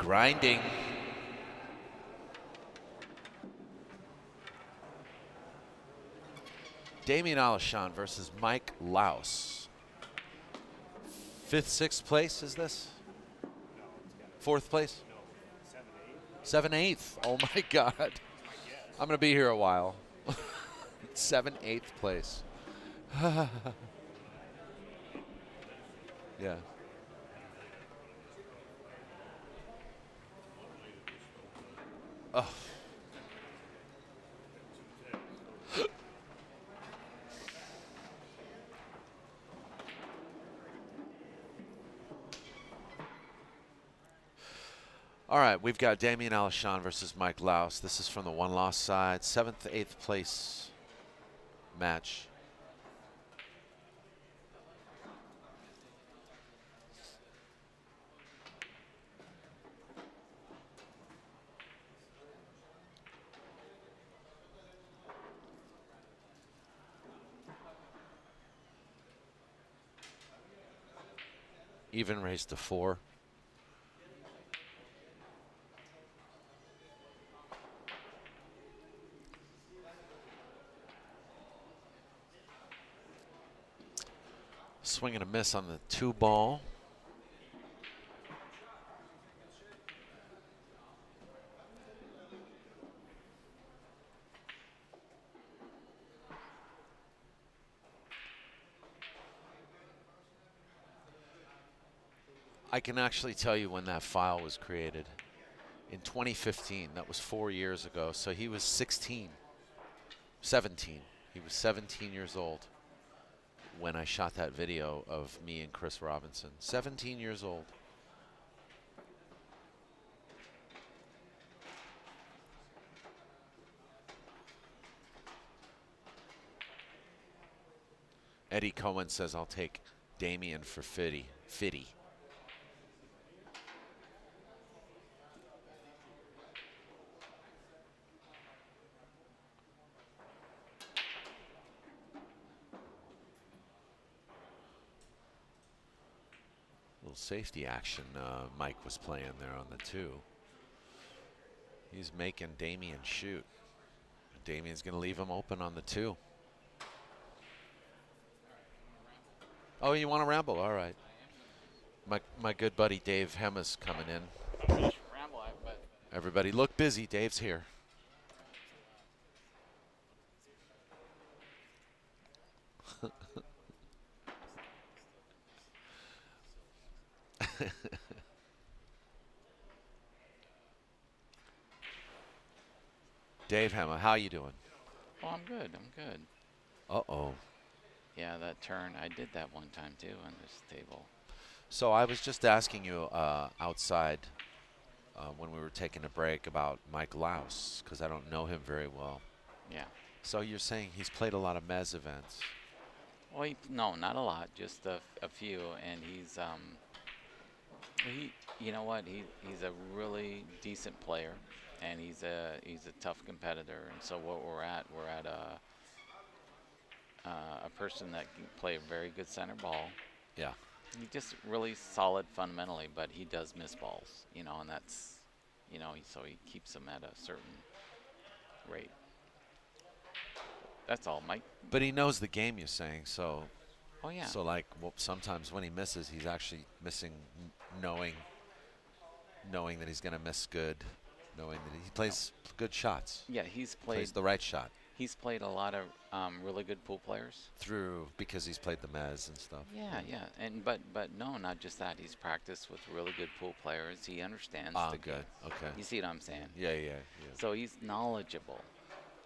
Grinding. Damian ALISHAN versus Mike LAOS. 5th, 6th place is this? 4th place? 7th, 8th. Oh my God. I'm going to be here a while. 7th, 8th place. Yeah. Oh. All right, we've got Damian ALISHAN versus Mike LAOS. This is from the one-loss side. 7th, 8th place match. Even race to 4. Swing and a miss on the 2 ball. I can actually tell you when that file was created. In 2015, that was 4 years ago. So he was 17. He was 17 years old when I shot that video of me and Chris Robinson. 17 years old. Eddie Cohen says, I'll take Damian for Fitty. Little safety action Mike was playing there on the 2. He's making Damian shoot. Damian's going to leave him open on the 2. Oh, you want to ramble? All right. My good buddy Dave HEMMAH's coming in. Everybody look busy. Dave's here. Dave HEMMAH, how you doing? Oh, I'm good. I'm good. Uh-oh. Yeah, that turn, I did that one time too on this table. So I was just asking you outside when we were taking a break about Mike LAOS, because I don't know him very well. Yeah. So you're saying he's played a lot of Mez events? Well, no, not a lot, just a few, and he's you know what, he's a really decent player, and he's a tough competitor, and so what we're at a person that can play a very good center ball. Yeah. He's just really solid fundamentally, but he does miss balls, you know, and that's, you know, so he keeps them at a certain rate. That's all, Mike. But he knows the game, you're saying, so. Oh yeah. So like, well, sometimes when he misses, he's actually missing, knowing that he's going to miss good, knowing that he plays good shots. Yeah, he's played. Plays the right shot. He's played a lot of really good pool players. Because he's played the Mez and stuff. Yeah, yeah, and but no, not just that. He's practiced with really good pool players. He understands the game. Good. Okay. You see what I'm saying? Yeah. So he's knowledgeable,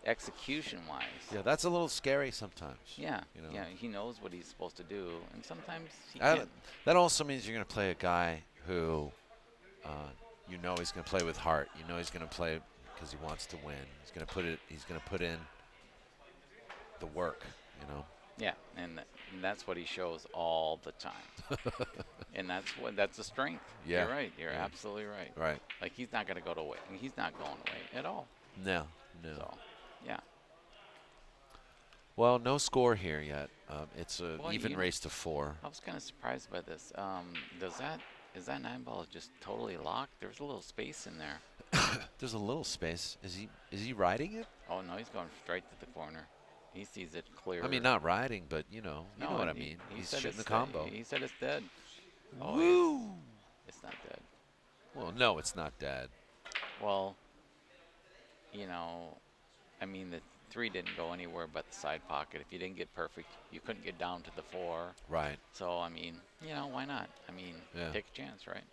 execution-wise. Yeah, that's a little scary sometimes. Yeah, you know? yeah. He knows what he's supposed to do, and sometimes he can't. That also means you're going to play a guy who, you know, he's going to play with heart. You know, he's going to play because he wants to win. He's going to put in the work, you know. Yeah, and that's what he shows all the time. And that's a strength. Yeah. You're right. You're absolutely right. Right. Like, he's not going to go away. He's not going away at all. No. So, yeah. Well, no score here yet. It's an even race to 4. I was kind of surprised by this. is that 9-ball just totally locked? There's a little space in there. There's a little space. Is he riding it? Oh no, he's going straight to the corner. He sees it clear. I mean, not riding, but you know what I mean. He He's said shooting the it's combo. He said it's dead. Oh, Woo! it's not dead. Well, no, it's not dead. Well, you know, I mean, the 3 didn't go anywhere but the side pocket. If you didn't get perfect, you couldn't get down to the 4. Right. So, I mean, you know, why not? I mean, take a chance, right?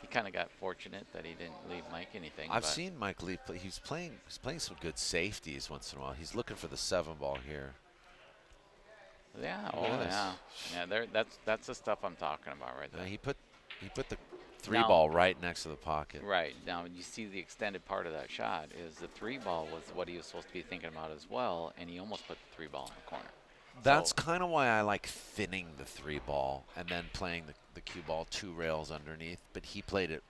He kind of got fortunate that he didn't leave Mike anything. I've seen Mike Lee play. He's playing some good safeties once in a while. He's looking for the 7-ball here. Yeah. Look at this. Yeah. That's the stuff I'm talking about right there. He put the 3-ball right next to the pocket. Right. Now, you see the extended part of that shot is the 3-ball was what he was supposed to be thinking about as well, and he almost put the 3-ball in the corner. That's kind of why I like thinning the 3-ball and then playing the cue ball 2 rails underneath. But he played it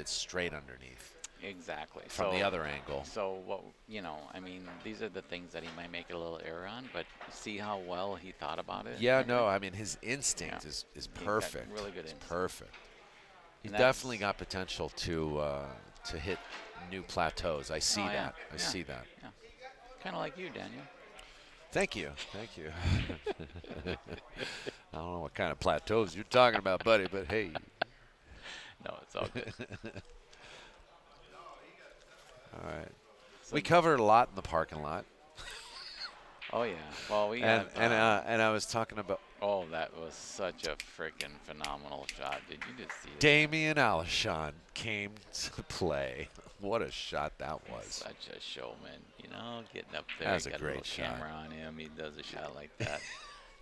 straight underneath. Exactly. From the other angle. So what I mean, these are the things that he might make a little error on, but see how well he thought about it. Yeah, no, I mean his instinct is perfect. Got really good instinct. Perfect. He's definitely got potential to hit new plateaus. I see that. I see that. Yeah. Kind of like you, Daniel. Thank you. Thank you. I don't know what kind of plateaus you're talking about, buddy, but hey. No, it's all good. All right. We covered a lot in the parking lot. Oh yeah. Well, and I was talking about. Oh, that was such a freaking phenomenal shot. Did you just see it? Damian ALISHAN came to play. What a shot that was. Such a showman, you know, getting up there. That's got a great little shot. Camera on him. He does a shot like that.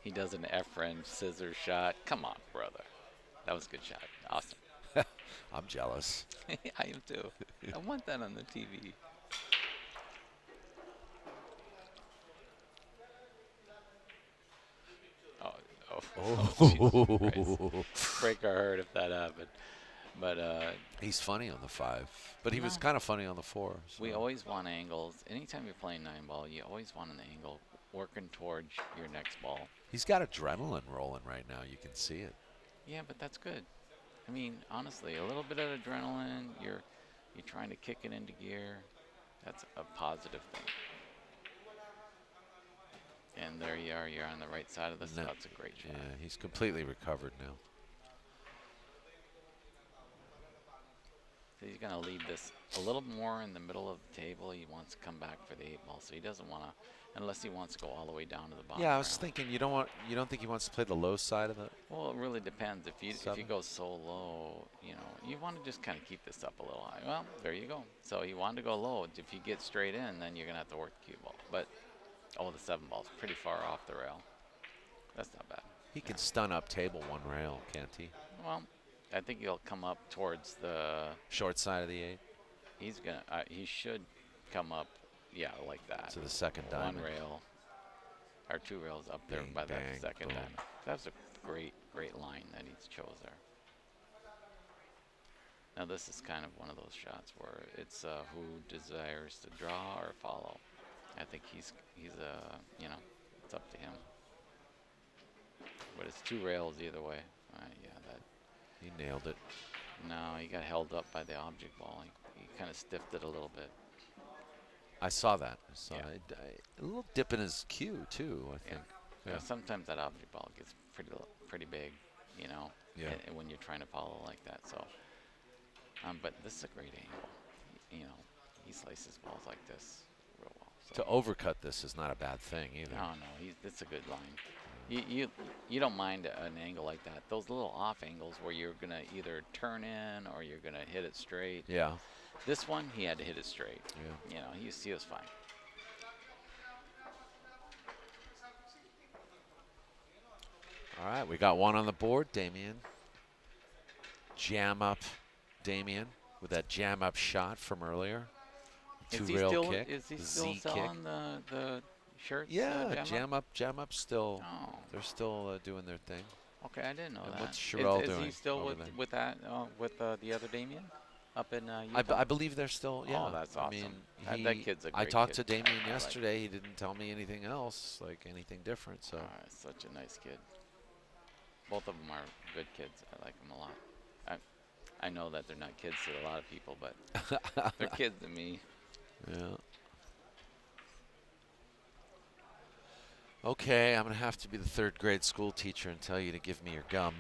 He does an Efren scissor shot. Come on, brother. That was a good shot. Awesome. I'm jealous. I am too. I want that on the TV. Oh, break our heart if that happened. But he's funny on the 5, but he was kind of funny on the 4. So. We always want angles. Anytime you're playing 9-ball, you always want an angle working towards your next ball. He's got adrenaline rolling right now. You can see it. Yeah, but that's good. I mean, honestly, a little bit of adrenaline. You're trying to kick it into gear. That's a positive thing. And there you are. You're on the right side of this. That's a great shot. Yeah, he's completely recovered now. So he's going to leave this a little more in the middle of the table. He wants to come back for the 8-ball, so he doesn't want to, unless he wants to go all the way down to the bottom. Yeah, I was thinking you don't think he wants to play the low side of the. Well, it really depends. If you go so low, you want to just kind of keep this up a little high. Well, there you go. So he wanted to go low. If you get straight in, then you're going to have to work the cue ball. But the 7-ball's pretty far off the rail. That's not bad. He can stun up table 1 rail, can't he? Well, I think he'll come up towards the short side of the 8. He should come up, like that. To the second diamond. 1 rail, or 2 rails up there by that second diamond. That was a great line that he chose there. Now this is kind of one of those shots where it's who desires to draw or follow. I think he's it's up to him. But it's 2 rails either way. He nailed it. No, he got held up by the object ball. He kind of stiffed it a little bit. I saw that. A little dip in his cue too, I think. Yeah. Sometimes that object ball gets pretty big, and when you're trying to follow like that. So, but this is a great angle. He slices balls like this real well. So. To overcut this is not a bad thing either. No, it's a good line. You don't mind an angle like that. Those little off angles where you're going to either turn in or you're going to hit it straight. Yeah. This one, he had to hit it straight. Yeah. He was fine. All right, we got 1 on the board, Damian. Jam up Damian with that jam up shot from earlier. 2-rail kick. Is he still selling the shirts? Yeah, jam up still. Oh. They're still doing their thing. Okay, I didn't know that. What's Sherelle doing? Is he still with that with the other Damian up in Utah? I believe they're still. Yeah, oh, that's awesome. I mean, that kid's a great I talked kid. to Damian yesterday. He didn't tell me anything else, like anything different. So such a nice kid. Both of them are good kids. I like them a lot. I know that they're not kids to a lot of people, but they're kids to me. Yeah. Okay, I'm going to have to be the third grade school teacher and tell you to give me your gum.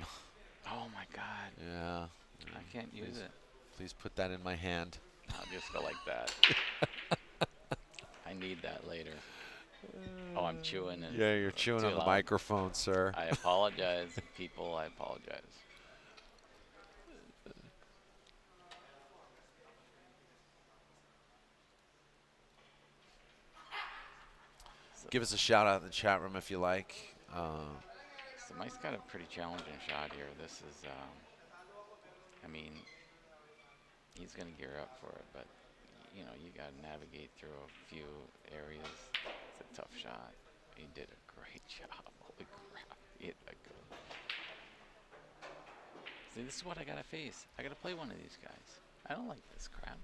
Oh, my God. Yeah. I can't use it. Please put that in my hand. I'll just go like that. I need that later. Oh, I'm chewing. And Yeah, you're chewing on the microphone, sir. I apologize, people. I apologize. Give us a shout out in the chat room if you like. So Mike's got a pretty challenging shot here. This is, I mean, he's going to gear up for it, but you know, you got to navigate through a few areas. It's a tough shot. He did a great job. Holy crap. He hit that good. See, this is what I got to face. I got to play one of these guys. I don't like this crap.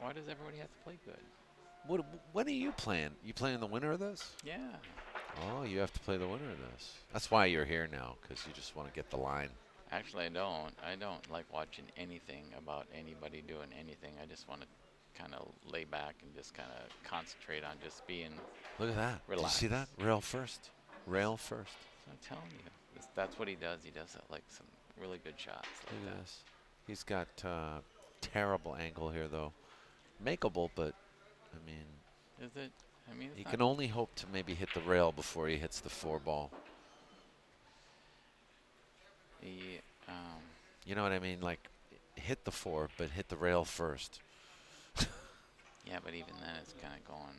Why does everybody have to play good? When are you playing? You playing the winner of this? Yeah. Oh, you have to play the winner of this. That's why you're here now, because you just want to get the line. Actually, I don't. I don't like watching anything about anybody doing anything. I just want to kind of lay back and just kind of concentrate on just being Look at that. relaxed. Did you see that? Rail first. Rail first. I'm telling you. That's what he does. He does like some really good shots. Like Look at that. this. He's got terrible angle here, though. Makeable, but, I mean, Is it? I mean, he it's can not, only hope to maybe hit the rail before he hits the 4-ball. he, You know what I mean? Like, hit the 4, but hit the rail first. yeah, but even then, it's kind of going.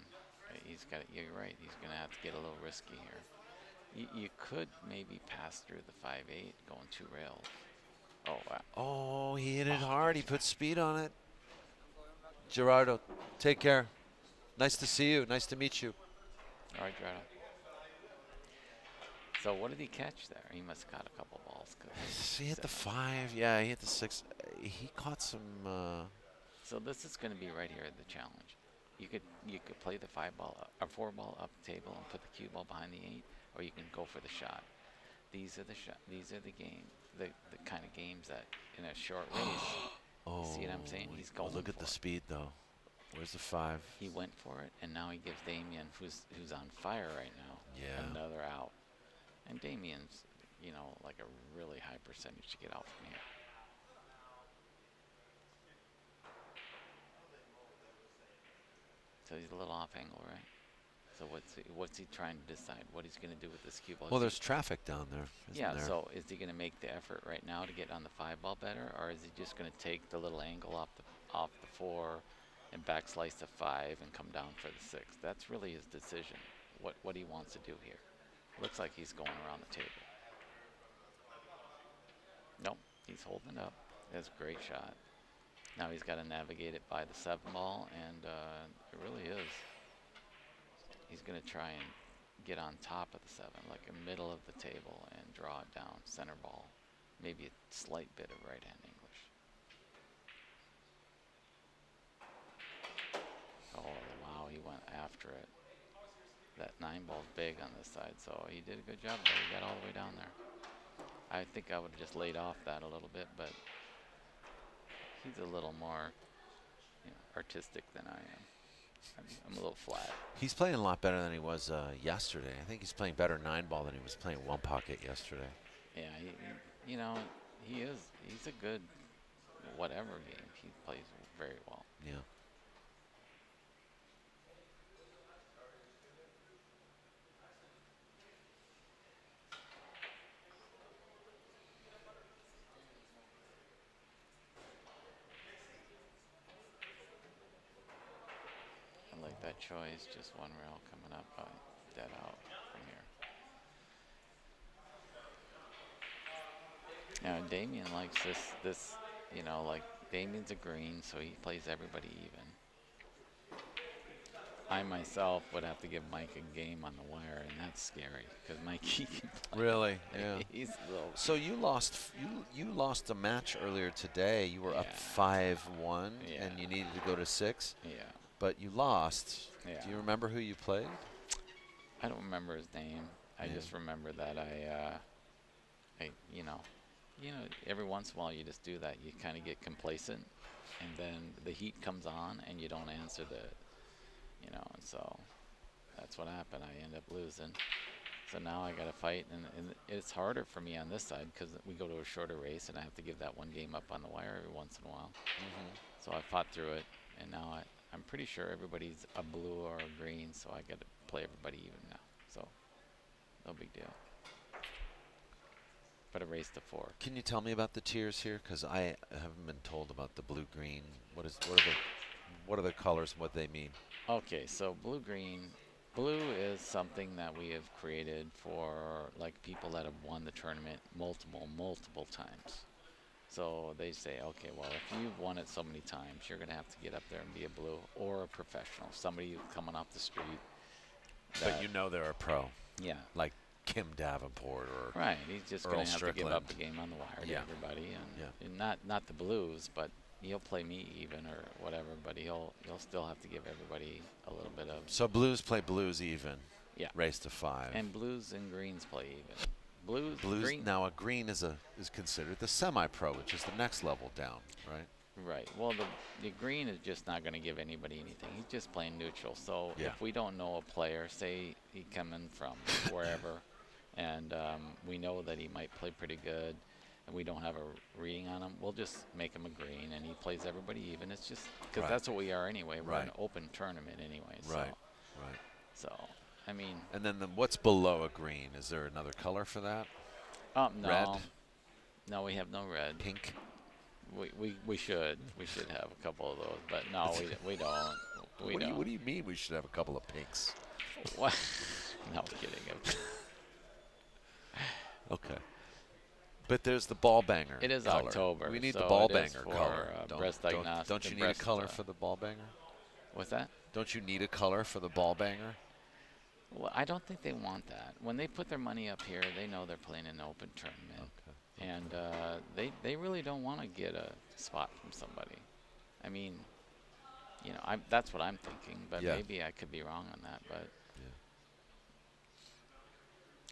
He's got. You're right. He's going to have to get a little risky here. You could maybe pass through the 5-8, going 2 rails. Oh wow. Oh, he hit it hard. He put speed on it. Gerardo, take care. Nice to see you. Nice to meet you. All right, Gerardo. So what did he catch there? He must have caught a couple balls. He hit the 5. Yeah, he hit the 6. He caught some. So this is going to be right here the challenge. You could play the 5-ball or 4-ball up the table and put the cue ball behind the 8, or you can go for the shot. These are the the kind of games that in a short race. Oh, you see what I'm saying? He's going. Look at the speed, though. Where's the 5? He went for it, and now he gives Damian, who's on fire right now, another out. And Damian's, you know, like a really high percentage to get out from here. So he's a little off angle, right? So what's he trying to decide? What he's going to do with this cue ball? Well, there's traffic down there, isn't there? So is he going to make the effort right now to get on the 5-ball better, or is he just going to take the little angle off the 4 and back slice the 5 and come down for the 6? That's really his decision. What he wants to do here. Looks like he's going around the table. Nope, he's holding it up. That's a great shot. Now he's got to navigate it by the 7-ball, and it really is. He's going to try and get on top of the 7, like in the middle of the table, and draw it down, center ball. Maybe a slight bit of right-hand English. Oh, wow, he went after it. That 9-ball's big on this side, so he did a good job there. He got all the way down there. I think I would have just laid off that a little bit, but he's a little more artistic than I am. I'm a little flat. He's playing a lot better than he was yesterday. I think he's playing better 9-ball than he was playing 1-pocket yesterday. Yeah, he is. He's a good whatever game. He plays very well. Yeah. I like that choice. Just one rail coming up, dead out from here. Now Damian likes this. Like Damian's a green, so he plays everybody even. I myself would have to give Mike a game on the wire, and that's scary because Mike he can play. Really? Yeah. He's a little. So you lost a match earlier today. You were up 5-1, and you needed to go to 6. Yeah. But you lost. Yeah. Do you remember who you played? I don't remember his name. I just remember that I you know, every once in a while you just do that. You kind of get complacent, and then the heat comes on, and you don't answer you know, and so that's what happened. I end up losing. So now I got to fight, and it's harder for me on this side because we go to a shorter race, and I have to give that one game up on the wire every once in a while. So I fought through it, and now I'm pretty sure everybody's a blue or a green, so I got to play everybody even now. So no big deal. But a race to 4. Can you tell me about the tiers here? Because I haven't been told about the blue-green. What are the colors and what they mean? Okay, so blue-green. Blue is something that we have created for like people that have won the tournament multiple times. So they say, okay, well, if you've won it so many times, you're going to have to get up there and be a blue or a professional, somebody coming off the street. But you know they're a pro. Yeah. Like Kim Davenport or Right. He's just going to have to give up the game on the wire to everybody, and not the blues, but he'll play me even or whatever. But he'll still have to give everybody a little bit of. So blues play blues even. Yeah. Race to 5. And blues and greens play even. Blues. Green. Now a green is considered the semi-pro, which is the next level down, right? Right. Well, the green is just not going to give anybody anything. He's just playing neutral. So if we don't know a player, say he coming from wherever, and we know that he might play pretty good, and we don't have a reading on him, we'll just make him a green, and he plays everybody even. It's just because that's what we are anyway. We're an open tournament anyway. So, right. So, I mean. And then what's below a green? Is there another color for that? No. Red? No, we have no red. Pink? We should have a couple of those, but no, we don't. What do you mean we should have a couple of pinks? What? No kidding. Okay. But there's the ball banger. It is color. October. We need so the ball it banger for, color. Breast diagnostics. Don't you need a color for the ball banger? What's that? Don't you need a color for the ball banger? Well, I don't think they want that. When they put their money up here, they know they're playing an open tournament. Okay. And they really don't want to get a spot from somebody. I mean, you know, that's what I'm thinking, but maybe I could be wrong on that. But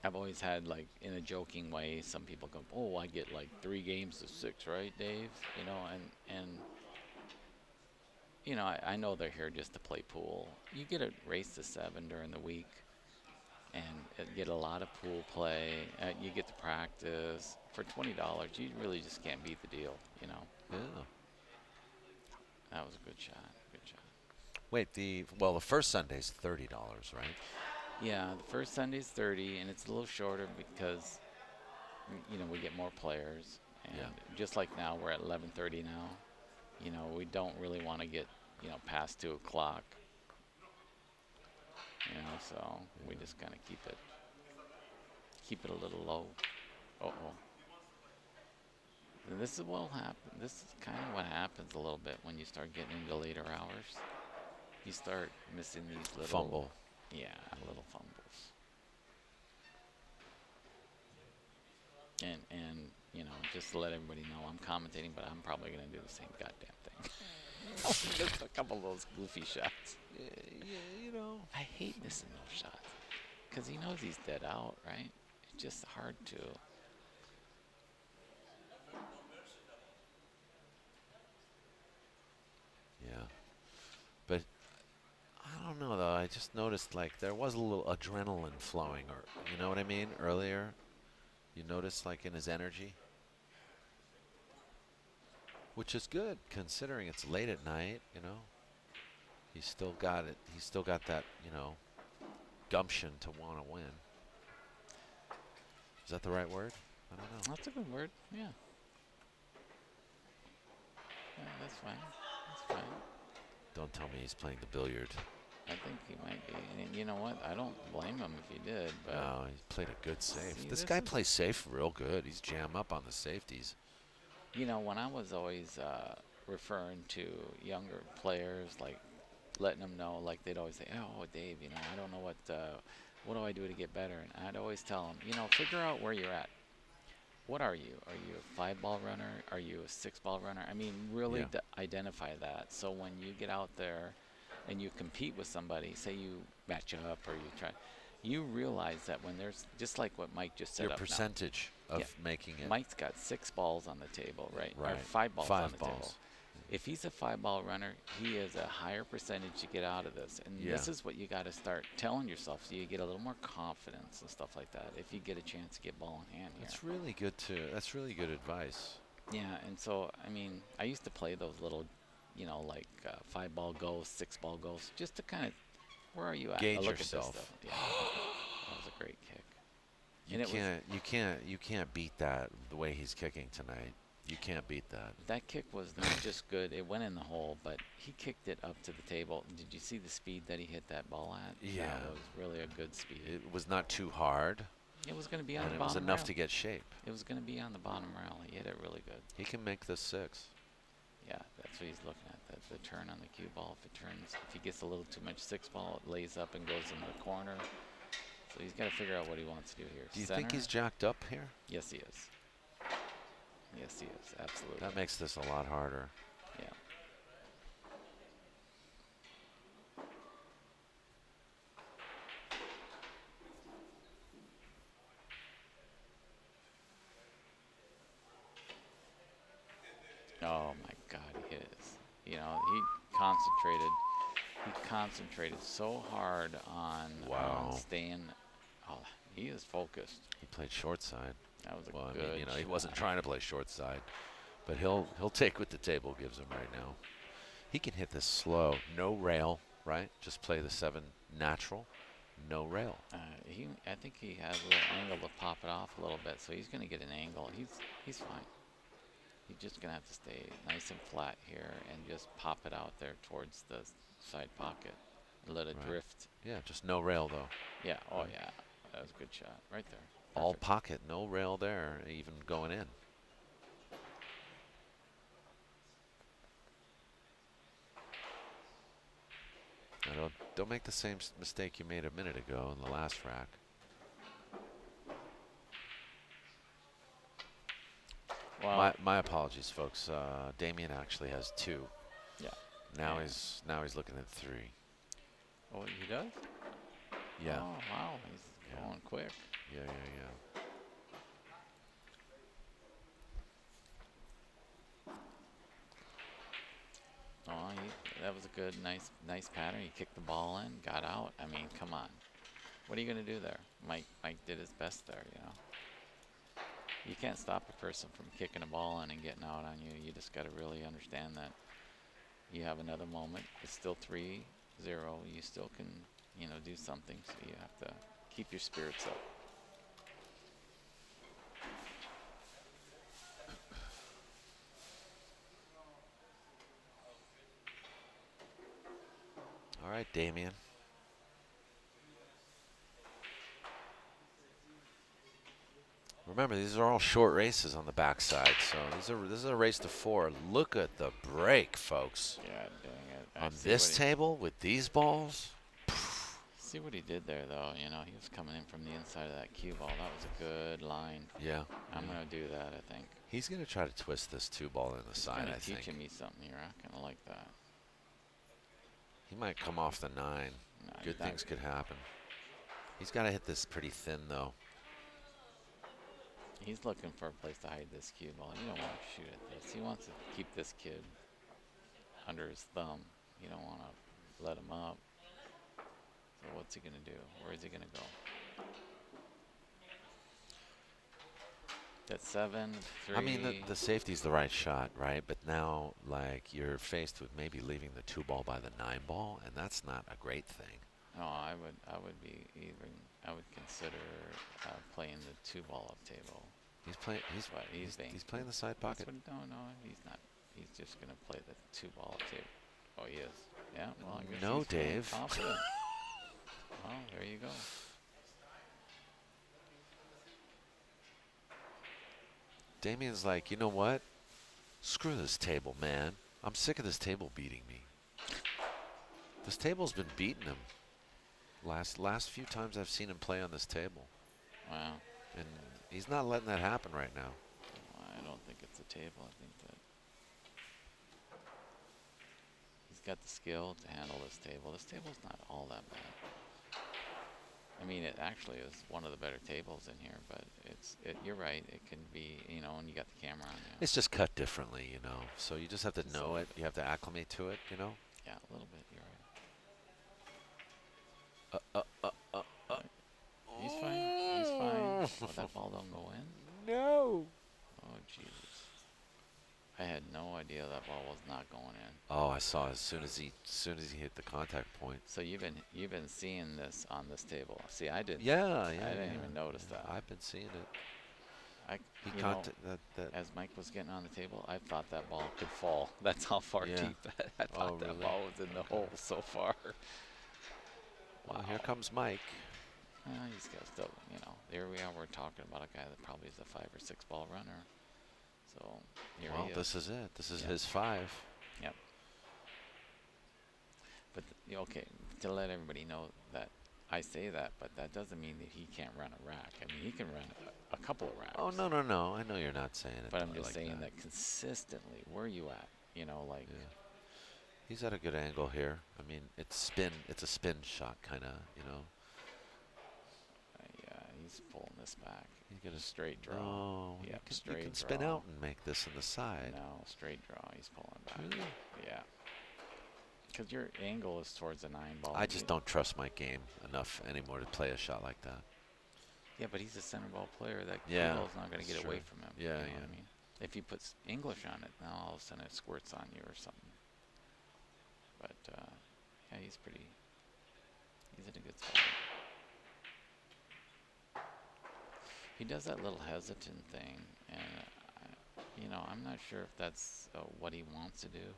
I've always had, like, in a joking way, some people go, "Oh, I get like 3 games to 6, right, Dave?" You know, and you know, I know they're here just to play pool. You get a race to 7 during the week, and get a lot of pool play. You get to practice for $20. You really just can't beat the deal, you know. Yeah. That was a good shot. Good shot. Wait, the first Sunday's $30, right? Yeah, the first Sunday's 30, and it's a little shorter because, you know, we get more players. And just like now, we're at 11:30 now. You know, we don't really want to get, you know, past 2 o'clock. You know, so we just kind of keep it a little low. And this is what'll happen. This is kind of what happens a little bit when you start getting into later hours. You start missing these little fumble. Yeah, little fumbles. And you know, just to let everybody know, I'm commentating, but I'm probably going to do the same goddamn thing. Just a couple of those goofy shots. Yeah, you know. I hate missing those shots because he knows he's dead out, right? It's just hard to. Yeah. But I don't know, though. I just noticed, like, there was a little adrenaline flowing, or you know what I mean, earlier. You noticed, like, in his energy. Which is good, considering it's late at night, you know. He's still got it. He's still got that, you know, gumption to want to win. Is that the right word? I don't know. That's a good word, yeah. Yeah, that's fine. That's fine. Don't tell me he's playing the billiard. I think he might be. And you know what? I don't blame him if he did. But no, he played a good safe. See, this guy plays safe real good. He's jam up on the safeties. You know, when I was always referring to younger players, like letting them know, like they'd always say, "Oh, Dave, you know, I don't know what do I do to get better?" And I'd always tell them, you know, figure out where you're at. What are you? Are you a 5-ball runner? Are you a 6-ball runner? I mean, really identify that. So when you get out there and you compete with somebody, say you match up or you try, you realize that when there's, just like what Mike just said Your up now. percentage of Yeah. making it. Mike's got 6 balls on the table, right? Or Right. 5 balls 5 on the balls. table. If he's a 5-ball runner, he is a higher percentage to get out of this. And this is what you got to start telling yourself, so you get a little more confidence and stuff like that if you get a chance to get ball in hand here. That's really good that's really good advice. Yeah, and so, I mean, I used to play those little, you know, like 5-ball goes, 6-ball goes, just to kind of, where are you at? Gauge Look yourself. At this stuff. Yeah, that was a great kick. You can't beat that the way he's kicking tonight. You can't beat that. That kick was not just good. It went in the hole, but he kicked it up to the table. Did you see the speed that he hit that ball at? Yeah. That was really a good speed. It was not too hard. It was going to be on the And it bottom was enough rail. to get shape. It was going to be on the bottom rail. He hit it really good. He can make this 6. Yeah, that's what he's looking at. The turn on the cue ball. If it turns, if he gets a little too much 6-ball, it lays up and goes into the corner. So he's got to figure out what he wants to do here. Do you think he's jacked up here? Yes, he is. Yes, he is. Absolutely. That makes this a lot harder. Yeah. Oh my God, he is. You know, he concentrated so hard on staying. Oh, he is focused. He played short side. That was a Well, good I mean, you know, he shot. wasn't trying to play short side, but he'll take what the table gives him right now. He can hit this slow, no rail, right? Just play the 7 natural, no rail. I think he has a little angle to pop it off a little bit, so he's going to get an angle. He's fine. He's just going to have to stay nice and flat here and just pop it out there towards the side pocket. Let it drift. Yeah, just no rail though. Yeah. Oh yeah, that was a good shot right there. All Perfect. pocket, no rail there, even going in. Now don't make the same mistake you made a minute ago in the last rack. Well, my apologies, folks. Damian actually has 2. Yeah. Now he's looking at 3. Oh, he does? Yeah. Oh, wow. He's going quick. Yeah. Oh, that was a good, nice pattern. He kicked the ball in, got out. I mean, come on. What are you going to do there? Mike did his best there, you know. You can't stop a person from kicking a ball in and getting out on you. You just got to really understand that you have another moment. It's still 3-0. You still can, you know, do something. So you have to keep your spirits up. All right, Damian. Remember, these are all short races on the backside, so this is a race to 4. Look at the break, folks. Yeah, dang it. On this table with these balls. See what he did there, though. You know, he was coming in from the inside of that cue ball. That was a good line. Yeah. I'm going to do that, I think. He's going to try to twist this 2 ball in the side, I think. Teaching me something. You're not going to like that. He might come off the 9. No, Good things could happen. He's got to hit this pretty thin, though. He's looking for a place to hide this cue ball. You don't want to shoot at this. He wants to keep this kid under his thumb. You don't want to let him up. So what's he going to do? Where is he going to go? That's 7, 3. I mean, the safety's the right shot, right? But now, like, you're faced with maybe leaving the 2 ball by the 9 ball, and that's not a great thing. No, I would be even. I would consider playing the 2 ball up table. He's playing. He's playing the side pocket. No, he's not. He's just gonna play the 2 ball up table. Oh, he is. Yeah. Well, I guess No, he's feeling Dave. confident. Well, there you go. Damian's like, you know what? Screw this table, man. I'm sick of this table beating me. This table's been beating him. Last few times I've seen him play on this table. Wow. And he's not letting that happen right now. I don't think it's a table. I think that he's got the skill to handle this table. This table's not all that bad. I mean, it actually is one of the better tables in here, but you're right. It can be, and you got the camera on you. It's just cut differently, you know. So you just have to know it. You have to acclimate to it, you know. Yeah, a little bit. You're right. He's fine. He's fine. Oh, that ball don't go in? No. Oh, Jesus. I had no idea that ball was not going in. Oh, I saw as soon as he hit the contact point. So you've been seeing this on this table. See, I didn't. Yeah, I didn't even notice that. I've been seeing it. As Mike was getting on the table, I thought that ball could fall. That's how far deep I thought that ball was in the hole so far. Wow. Well, here comes Mike. Well, he's got still, there we are. We're talking about a guy that probably is a 5 or 6 ball runner. So here he is. This is it. This is his 5. Yep. But okay, to let everybody know that I say that, but that doesn't mean that he can't run a rack. I mean, he can run a couple of racks. Oh, no. I know you're not saying it. But I'm just saying that consistently, where are you at? Yeah. He's at a good angle here. I mean, it's a spin shot, kind of, Yeah, he's pulling this back. He's gonna straight draw. Oh, yeah, you can spin out and make this in the side. No, straight draw. He's pulling back. Really? Yeah. Because your angle is towards the 9 ball. I just don't trust my game enough anymore to play a shot like that. Yeah, but he's a center ball player. That ball's not going to get away from him. Yeah, you know what I mean? If he puts English on it, now all of a sudden it squirts on you or something. But yeah, he's in a good spot. He does that little hesitant thing, and I'm not sure if that's what he wants to do,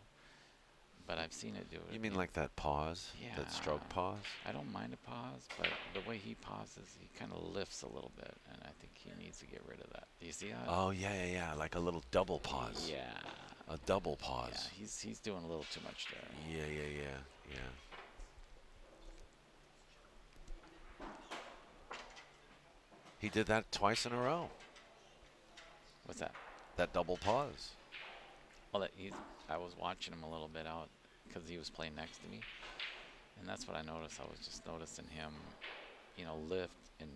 but I've seen it do it. You mean like that pause? Yeah. That stroke pause? I don't mind a pause, but the way he pauses, he kind of lifts a little bit, and I think he needs to get rid of that. Do you see how? Oh, yeah. Like a little double pause. Yeah. A double pause. Yeah, he's doing a little too much there. Yeah. He did that twice in a row. What's that? That double pause. Well, I was watching him a little bit out because he was playing next to me, and that's what I noticed. I was just noticing him, lift and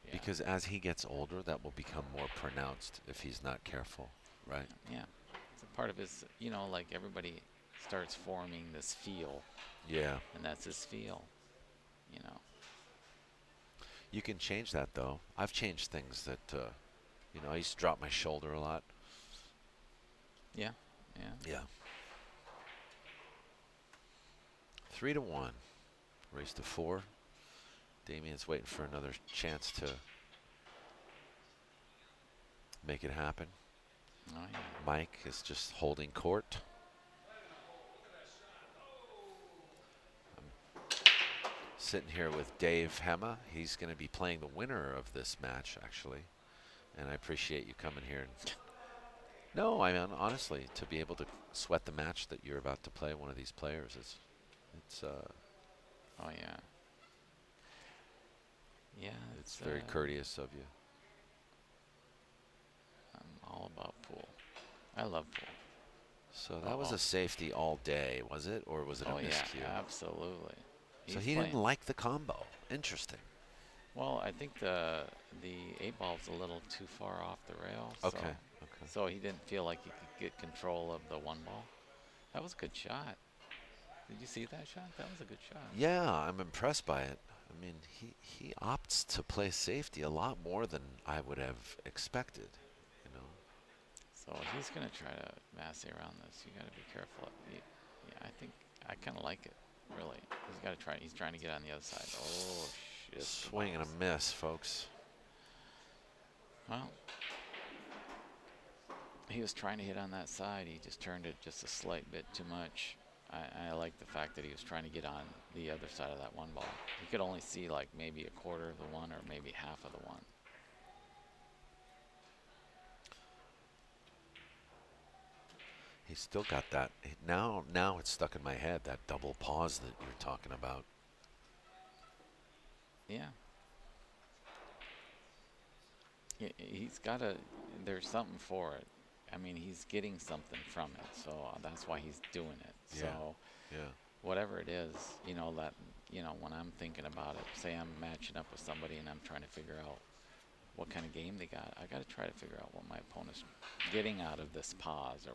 yeah. Because as he gets older, that will become more pronounced if he's not careful, right? Yeah. It's a part of his, like everybody starts forming this feel. Yeah. And that's his feel, You can change that, though. I've changed things that, I used to drop my shoulder a lot. Yeah. 3-1. Race to 4. Damian's waiting for another chance to make it happen. Oh, yeah. Mike is just holding court. I'm sitting here with Dave HEMMAH. He's going to be playing the winner of this match, actually. And I appreciate you coming here. No, I mean, honestly, to be able to sweat the match that you're about to play one of these players, it's oh, yeah. Yeah, it's very courteous of you. I'm all about pool. I love pool. So that was a safety all day, was it? Or was it a miscue? Yeah, absolutely. So he didn't like the combo. Interesting. Well, I think the 8-ball's a little too far off the rail. Okay. So he didn't feel like he could get control of the 1 ball. That was a good shot. Did you see that shot? That was a good shot. Yeah, I'm impressed by it. I mean, he opts to play safety a lot more than I would have expected, So he's going to try to massey around this. You got to be careful. Yeah, I think I kind of like it, really. He's got to try. He's trying to get on the other side. Oh, shit. Swing and a miss, folks. Well, he was trying to hit on that side. He just turned it just a slight bit too much. I like the fact that he was trying to get on the other side of that 1 ball. He could only see like maybe a quarter of the 1 or maybe half of the 1. He's still got that. Now it's stuck in my head, that double pause that you're talking about. Yeah. He's got there's something for it. I mean, he's getting something from it, so that's why he's doing it. Yeah. So Yeah. whatever it is, that you know, when I'm thinking about it, say I'm matching up with somebody and I'm trying to figure out what kind of game they got, I got to try to figure out what my opponent's getting out of this pause, or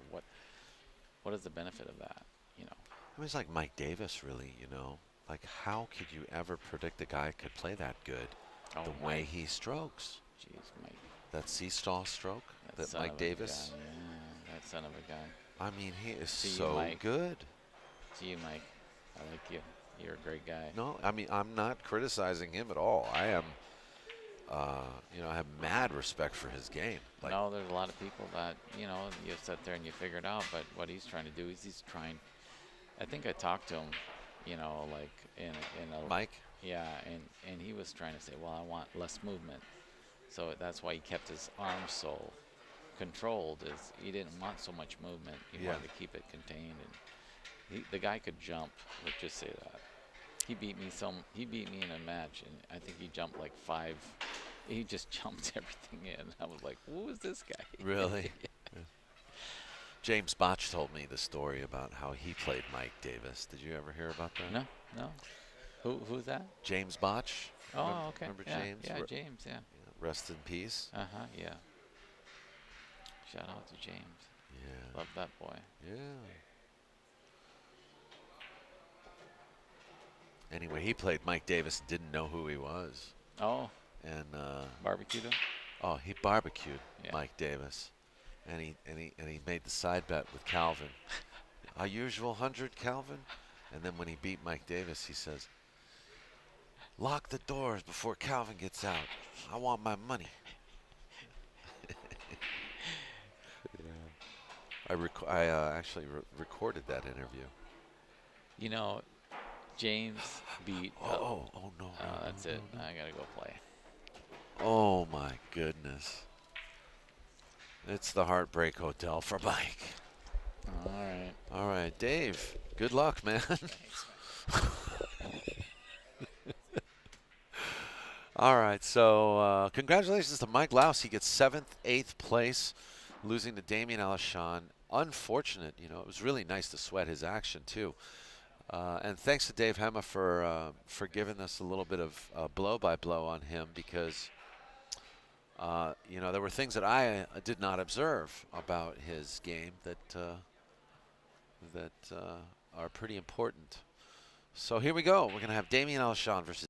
what is the benefit of that, you know. It was like Mike Davis, really, you know. Like, how could you ever predict a guy could play that good? Oh, The way he strokes. Jeez, Mike. That seesaw stroke that son Mike of a Davis. gun, yeah, that son of a gun. I mean, he is See you, so Mike. good. See you, Mike. I like you. You're a great guy. No, I mean, I'm not criticizing him at all. I am, you know, I have mad respect for his game. Like, No, there's a lot of people that, you know, you sit there and you figure it out, but what he's trying to do is he's trying, I think I talked to him, you know, like in a, Mike? yeah, and he was trying to say, well, I want less movement. So that's why he kept his arms so controlled, is he didn't want so much movement. He wanted to keep it contained, and the guy could jump. Let's just say that. He beat me in a match, and I think he jumped like 5. He just jumped everything in. I was like, who is this guy? Really? Yeah. James Botch told me the story about how he played Mike Davis. Did you ever hear about that? No. Who's that? James Botch. Oh, okay. Remember yeah, James? Yeah, James, yeah. Rest in peace. Yeah. Shout out to James. Yeah. Love that boy. Yeah. Anyway, he played Mike Davis, didn't know who he was. Oh. And Barbecued him? oh, he barbecued Yeah. Mike Davis. And he made the side bet with Calvin. Our usual 100, Calvin? And then when he beat Mike Davis, he says, lock the doors before Calvin gets out. I want my money. I actually recorded that interview. You know, James beat. Oh no. That's it. No. I gotta go play. Oh my goodness. It's the Heartbreak Hotel for Mike. All right. All right, Dave. Good luck, man. Thanks, All right, so congratulations to Mike LAOS. He gets 7th, 8th place, losing to Damian ALISHAN. Unfortunate, you know, it was really nice to sweat his action, too. And thanks to Dave HEMMAH for giving us a little bit of blow-by-blow on him, because, you know, there were things that I did not observe about his game that are pretty important. So here we go. We're going to have Damian ALISHAN versus